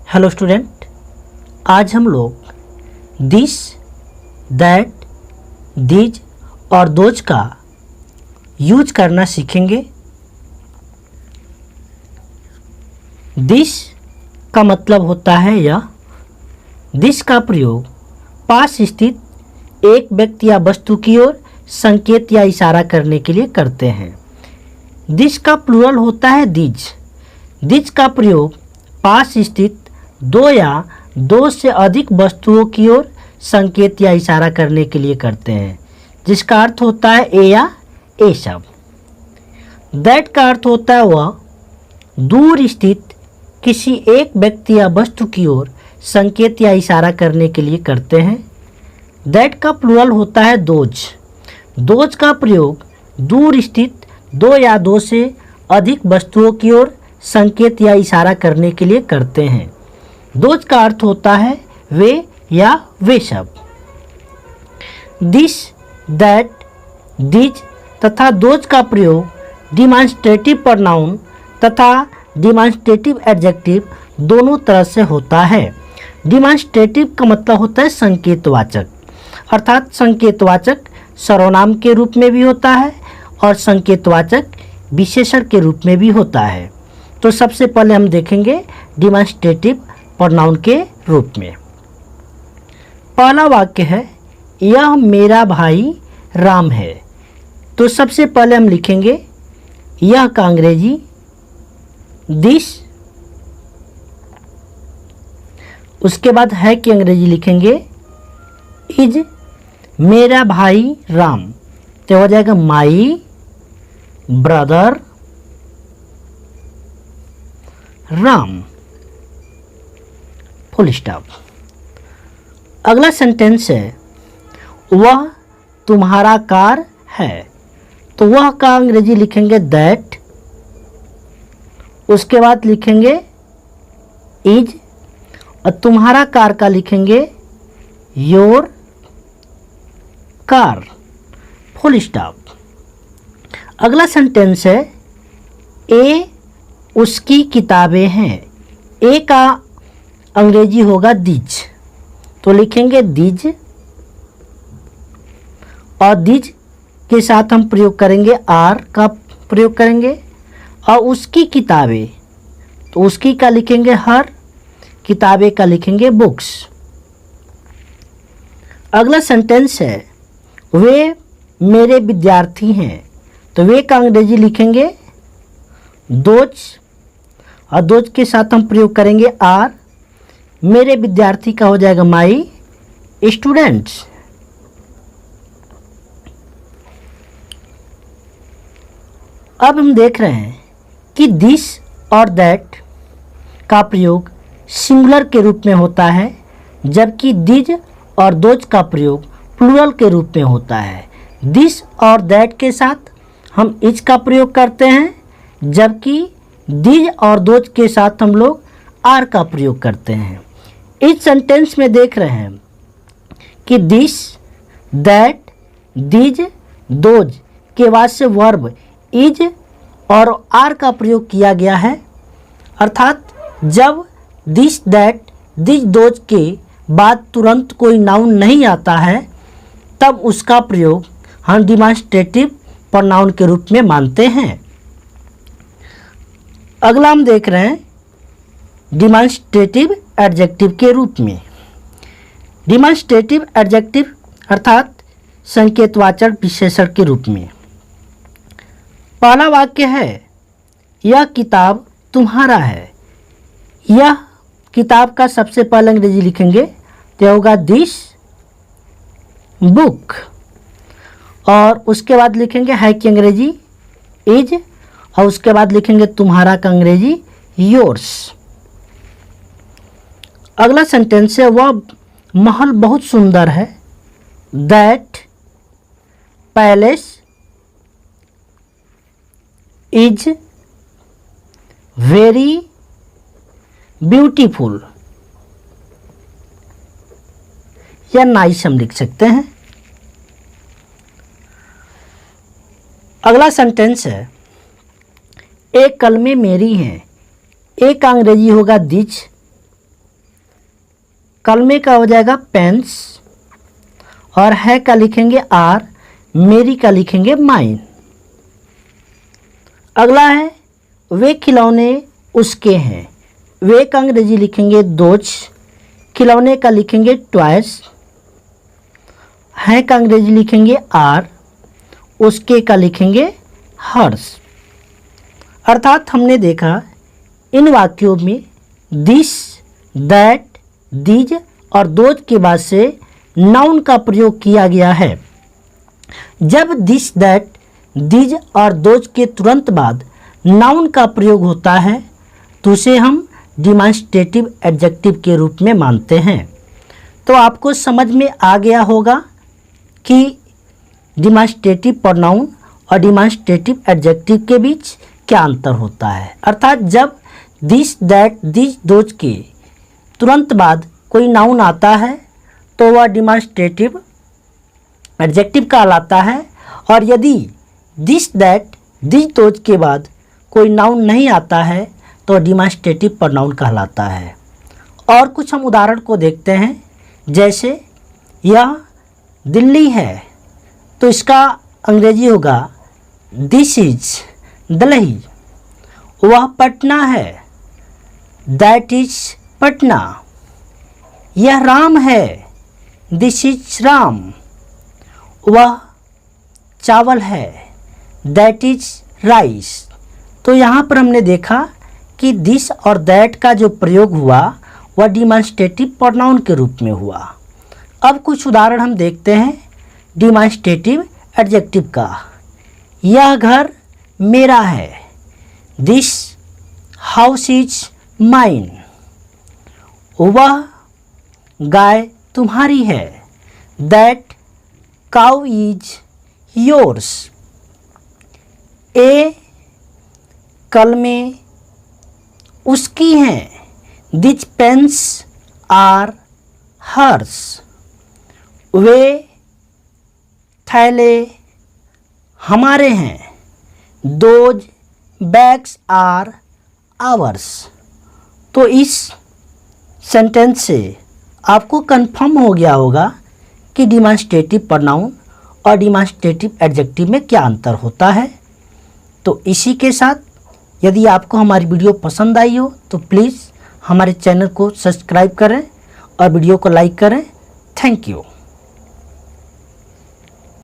Hello student, आज हम लोग दिस, दैट, दीज और दोज का यूज करना सीखेंगे। दिस का मतलब होता है यह। दिस का प्रयोग पास स्थित एक व्यक्ति या वस्तु की ओर संकेत या इशारा करने के लिए करते हैं। दिस का प्लूरल होता है दीज। दीज का प्रयोग पास स्थित दो या दो से अधिक वस्तुओं की ओर संकेत या इशारा करने के लिए करते हैं, जिसका अर्थ होता है ए या ए सब। दैट का अर्थ होता है वह दूर स्थित किसी एक व्यक्ति या वस्तु की ओर संकेत या इशारा करने के लिए करते हैं। दैट का प्लूरल होता है दोज। दोज का प्रयोग दूर स्थित दो या दो से अधिक वस्तुओं की ओर संकेत या इशारा करने के लिए करते हैं। दोज का अर्थ होता है वे या वे सब। दिस, दैट, दीज तथा दोज का प्रयोग डिमॉन्स्ट्रेटिव प्रोनाउन तथा डिमॉन्स्ट्रेटिव एडजेक्टिव दोनों तरह से होता है। डिमॉन्स्ट्रेटिव का मतलब होता है संकेतवाचक, अर्थात संकेतवाचक सर्वनाम के रूप में भी होता है और संकेतवाचक विशेषण के रूप में भी होता है। तो सबसे पहले हम देखेंगे डिमॉन्स्ट्रेटिव प्रोनाउन के रूप में। पहला वाक्य है यह मेरा भाई राम है। तो सबसे पहले हम लिखेंगे यह का अंग्रेजी दिस, उसके बाद है कि अंग्रेजी लिखेंगे इज मेरा भाई राम। तो हो जाएगा my brother Ram, full stop. अगला सेंटेंस है वह तुम्हारा कार है। तो वह का अंग्रेजी लिखेंगे दैट, उसके बाद लिखेंगे इज और तुम्हारा कार का लिखेंगे योर कार, फुल स्टॉप। अगला सेंटेंस है ए उसकी किताबें हैं। ए का अंग्रेजी होगा दीज। तो लिखेंगे दीज और दीज के साथ हम प्रयोग करेंगे आर का प्रयोग करेंगे। और उसकी किताबें, तो उसकी का लिखेंगे हर, किताबें का लिखेंगे बुक्स। अगला सेंटेंस है वे मेरे विद्यार्थी हैं। तो वे का अंग्रेजी लिखेंगे दोज और दोज के साथ हम प्रयोग करेंगे आर। मेरे विद्यार्थी का हो जाएगा माई स्टूडेंट्स। अब हम देख रहे हैं कि दिस और दैट का प्रयोग सिंगुलर के रूप में होता है, जबकि दिज और दोज का प्रयोग प्लूरल के रूप में होता है। दिस और दैट के साथ हम इज का प्रयोग करते हैं, जबकि दिज और दोज के साथ हम लोग आर का प्रयोग करते हैं। इस सेंटेंस में देख रहे हैं कि दिस, दैट, दिज, दोज के बाद से वर्ब इज और आर का प्रयोग किया गया है। अर्थात जब दिस, दैट, दिज, दोज के बाद तुरंत कोई नाउन नहीं आता है, तब उसका प्रयोग हम डिमॉन्स्ट्रेटिव प्रोनाउन के रूप में मानते हैं। अगला हम देख रहे हैं डिमॉन्स्ट्रेटिव एडजेक्टिव के रूप में। डिमॉन्स्ट्रेटिव एडजेक्टिव अर्थात संकेतवाचक विशेषण के रूप में। पहला वाक्य है यह किताब तुम्हारा है। यह किताब का सबसे पहले अंग्रेजी लिखेंगे तो होगा दिस बुक और उसके बाद लिखेंगे है कि अंग्रेजी इज और उसके बाद लिखेंगे तुम्हारा का अंग्रेजी योर्स। अगला सेंटेंस है वह महल बहुत सुंदर है। That palace is very beautiful या नाइस हम लिख सकते हैं। अगला सेंटेंस है एक कलमें मेरी हैं। एक अंग्रेजी होगा दिज कलमे का हो जाएगा पेन्स, और है का लिखेंगे आर, मेरी का लिखेंगे माइन। अगला है वे खिलौने उसके हैं, वे का अंग्रेजी लिखेंगे दोज, खिलौने का लिखेंगे ट्वाइस, है का अंग्रेजी लिखेंगे आर, उसके का लिखेंगे हर्स। अर्थात हमने देखा इन वाक्यों में दिस, दैट, दीज और दोज के बाद से नाउन का प्रयोग किया गया है। जब दिस, दैट, दीज और दोज के तुरंत बाद नाउन का प्रयोग होता है तो उसे हम डिमॉन्स्ट्रेटिव एडजेक्टिव के रूप में मानते हैं। तो आपको समझ में आ गया होगा कि डिमॉन्स्ट्रेटिव प्रोनाउन और डिमॉन्स्ट्रेटिव एडजेक्टिव के बीच क्या अंतर होता है। अर्थात जब दिस, दैट, दीज, दोज के तुरंत बाद कोई नाउन आता है तो वह डिमॉन्स्ट्रेटिव एडजेक्टिव कहलाता है, और यदि दिस, दैट, दीज, दोज के बाद कोई नाउन नहीं आता है तो डिमॉन्स्ट्रेटिव प्रोनाउन कहलाता है। और कुछ हम उदाहरण को देखते हैं। जैसे यह दिल्ली है तो इसका अंग्रेजी होगा दिस इज दिल्ली। वह पटना है, दैट इज पटना। यह राम है, दिस इज राम। वह चावल है, दैट इज राइस। तो यहाँ पर हमने देखा कि दिस और दैट का जो प्रयोग हुआ वह डिमॉन्स्ट्रेटिव प्रोनाउन के रूप में हुआ। अब कुछ उदाहरण हम देखते हैं डिमॉन्स्ट्रेटिव एडजेक्टिव का। यह घर मेरा है, दिस हाउस इज माइन। वह गाय तुम्हारी है, दैट काउ इज योर्स। ए कलमें उसकी हैं, दिस पेन्स आर हर्स। वे थैले हमारे हैं, दोज बैग्स आर आवर्स। तो इस सेंटेंस से आपको कंफर्म हो गया होगा कि डिमॉन्स्ट्रेटिव प्रोनाउन और डिमॉन्स्ट्रेटिव एडजेक्टिव में क्या अंतर होता है। तो इसी के साथ यदि आपको हमारी वीडियो पसंद आई हो तो प्लीज़ हमारे चैनल को सब्सक्राइब करें और वीडियो को लाइक करें। Thank you.